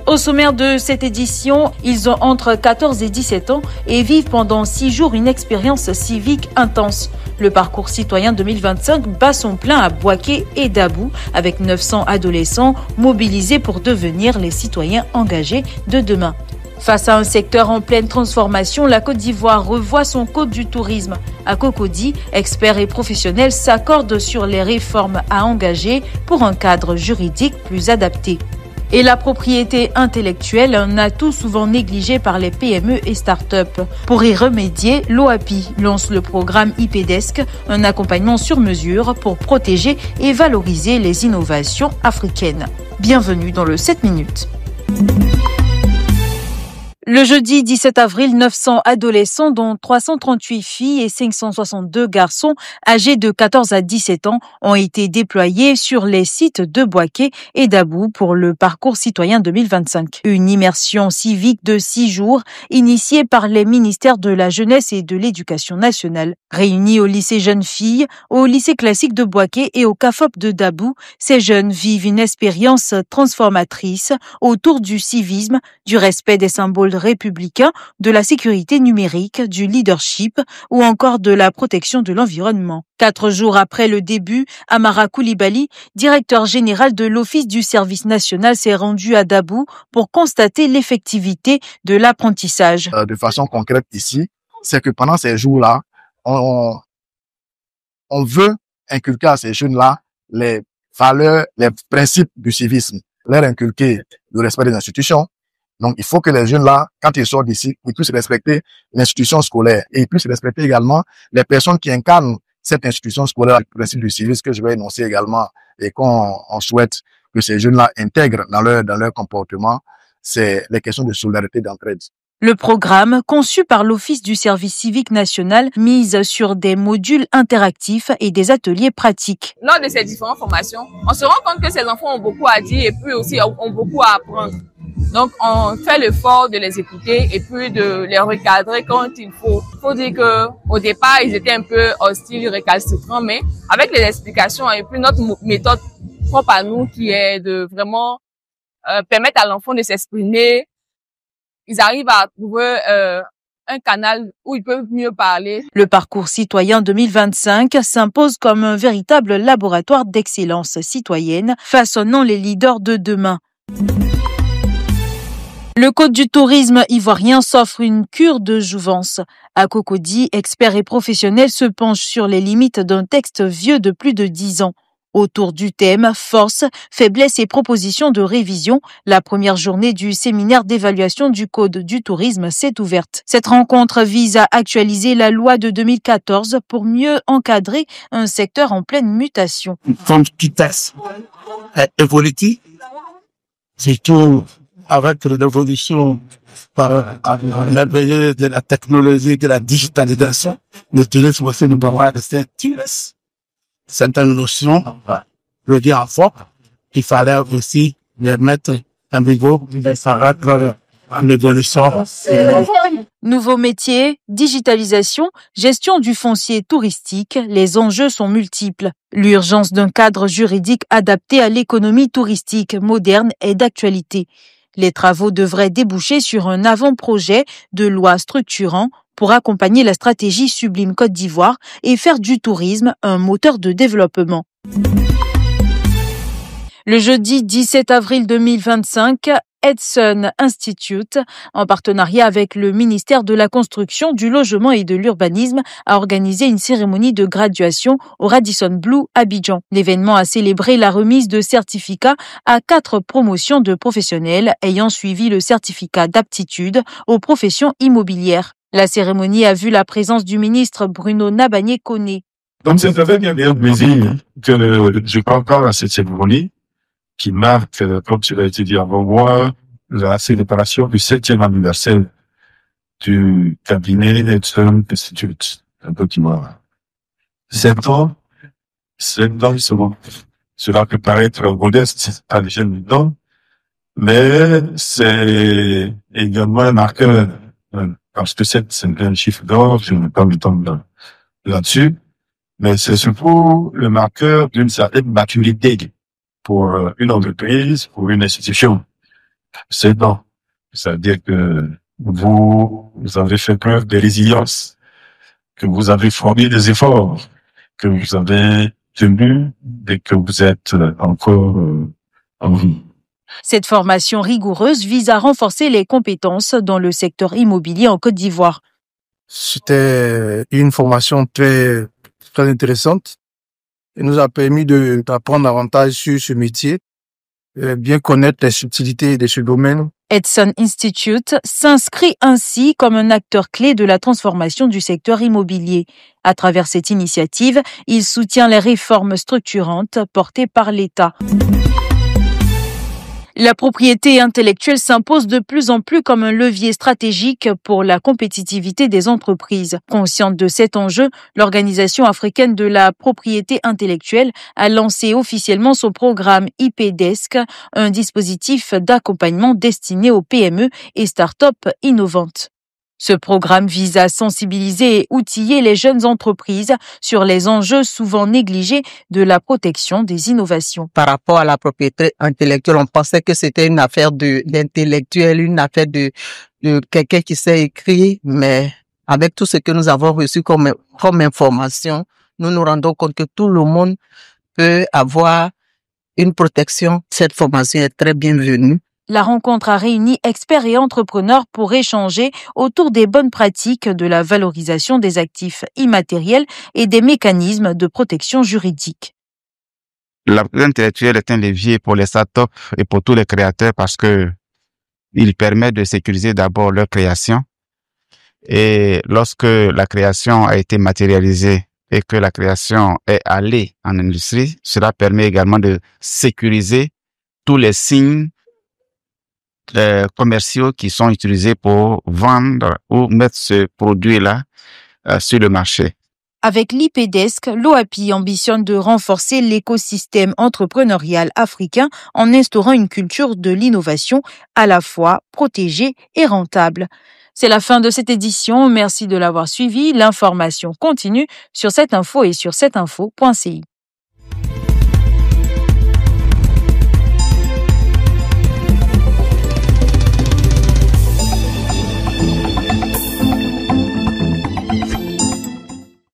Au sommaire de cette édition, ils ont entre 14 et 17 ans et vivent pendant 6 jours une expérience civique intense. Le parcours citoyen 2025 bat son plein à Bouaké et Dabou avec 900 adolescents mobilisés pour devenir les citoyens engagés de demain. Face à un secteur en pleine transformation, la Côte d'Ivoire revoit son code du tourisme. À Cocody, experts et professionnels s'accordent sur les réformes à engager pour un cadre juridique plus adapté. Et la propriété intellectuelle, un atout souvent négligé par les PME et start-up. Pour y remédier, l'OAPI lance le programme IPDESC, un accompagnement sur mesure pour protéger et valoriser les innovations africaines. Bienvenue dans le 7 minutes. Le jeudi 17 avril, 900 adolescents, dont 338 filles et 562 garçons âgés de 14 à 17 ans, ont été déployés sur les sites de Bouaké et Dabou pour le parcours citoyen 2025. Une immersion civique de 6 jours initiée par les ministères de la Jeunesse et de l'Éducation nationale. Réunis au lycée Jeunes Filles, au lycée classique de Bouaké et au CAFOP de Dabou, ces jeunes vivent une expérience transformatrice autour du civisme, du respect des symboles républicain, de la sécurité numérique, du leadership ou encore de la protection de l'environnement. 4 jours après le début, Amara Koulibaly, directeur général de l'Office du service national, s'est rendu à Dabou pour constater l'effectivité de l'apprentissage. De façon concrète ici, c'est que pendant ces jours-là, on veut inculquer à ces jeunes-là les valeurs, les principes du civisme, leur inculquer le respect des institutions. Donc, il faut que les jeunes-là, quand ils sortent d'ici, ils puissent respecter l'institution scolaire et ils puissent respecter également les personnes qui incarnent cette institution scolaire, le principe du civisme que je vais énoncer également et qu'on souhaite que ces jeunes-là intègrent dans leur comportement, c'est les questions de solidarité et d'entraide. Le programme, conçu par l'Office du service civique national, mise sur des modules interactifs et des ateliers pratiques. Lors de ces différentes formations, on se rend compte que ces enfants ont beaucoup à dire et puis aussi ont beaucoup à apprendre. Donc, on fait l'effort de les écouter et puis de les recadrer quand il faut. Il faut dire que au départ, ils étaient un peu hostiles, récalcitrants, mais avec les explications et puis notre méthode propre à nous qui est de vraiment permettre à l'enfant de s'exprimer, ils arrivent à trouver un canal où ils peuvent mieux parler. Le parcours citoyen 2025 s'impose comme un véritable laboratoire d'excellence citoyenne, façonnant les leaders de demain. Le Code du tourisme ivoirien s'offre une cure de jouvence. À Cocody, experts et professionnels se penchent sur les limites d'un texte vieux de plus de 10 ans. Autour du thème force, faiblesse et propositions de révision, la première journée du séminaire d'évaluation du Code du tourisme s'est ouverte. Cette rencontre vise à actualiser la loi de 2014 pour mieux encadrer un secteur en pleine mutation. Comme tout texte évolutif, c'est tout. Avec l'évolution merveilleuse de la technologie, de la digitalisation, le tourisme aussi nous permet de certaines notions, je dis en force, il fallait aussi les mettre à niveau et ça rentre en évolution. Nouveaux métiers, digitalisation, gestion du foncier touristique, les enjeux sont multiples. L'urgence d'un cadre juridique adapté à l'économie touristique moderne est d'actualité. Les travaux devraient déboucher sur un avant-projet de loi structurant pour accompagner la stratégie Sublime Côte d'Ivoire et faire du tourisme un moteur de développement. Le jeudi 17 avril 2025, Edson Institute, en partenariat avec le ministère de la Construction, du Logement et de l'Urbanisme, a organisé une cérémonie de graduation au Radisson Blu Abidjan. L'événement a célébré la remise de certificats à 4 promotions de professionnels ayant suivi le certificat d'aptitude aux professions immobilières. La cérémonie a vu la présence du ministre Bruno Nabagné-Koné. Donc c'est avec un bien plaisir que je parle encore à cette cérémonie qui marque, comme tu l'as dit avant moi, la célébration du 7e anniversaire du cabinet Edson Institute, un peu qui m'a 7 ans, cela peut paraître modeste à l'échelle du temps, mais c'est également un marqueur, parce que c'est un chiffre d'or, je n'ai pas le temps là-dessus, mais c'est surtout le marqueur d'une certaine maturité pour une entreprise, pour une institution. c'est non. C'est-à-dire que vous avez fait preuve de résilience, que vous avez fourni des efforts, que vous avez tenu et que vous êtes encore en vie. Cette formation rigoureuse vise à renforcer les compétences dans le secteur immobilier en Côte d'Ivoire. C'était une formation très intéressante. Elle nous a permis d'apprendre davantage sur ce métier, bien connaître les subtilités de ce domaine. Edson Institute s'inscrit ainsi comme un acteur clé de la transformation du secteur immobilier. À travers cette initiative, il soutient les réformes structurantes portées par l'État. La propriété intellectuelle s'impose de plus en plus comme un levier stratégique pour la compétitivité des entreprises. Consciente de cet enjeu, l'Organisation africaine de la propriété intellectuelle a lancé officiellement son programme IP-Desk, un dispositif d'accompagnement destiné aux PME et start-up innovantes. Ce programme vise à sensibiliser et outiller les jeunes entreprises sur les enjeux souvent négligés de la protection des innovations. Par rapport à la propriété intellectuelle, on pensait que c'était une affaire d'intellectuel, une affaire de quelqu'un qui sait écrire, mais avec tout ce que nous avons reçu comme information, nous nous rendons compte que tout le monde peut avoir une protection. Cette formation est très bienvenue. La rencontre a réuni experts et entrepreneurs pour échanger autour des bonnes pratiques de la valorisation des actifs immatériels et des mécanismes de protection juridique. La propriété intellectuelle est un levier pour les startups et pour tous les créateurs parce que il permet de sécuriser d'abord leur création. Et lorsque la création a été matérialisée et que la création est allée en industrie, cela permet également de sécuriser tous les signes commerciaux qui sont utilisés pour vendre ou mettre ce produit-là sur le marché. Avec l'IP-Desk, l'OAPI ambitionne de renforcer l'écosystème entrepreneurial africain en instaurant une culture de l'innovation à la fois protégée et rentable. C'est la fin de cette édition. Merci de l'avoir suivi. L'information continue sur cette info et sur cetteinfo.ci.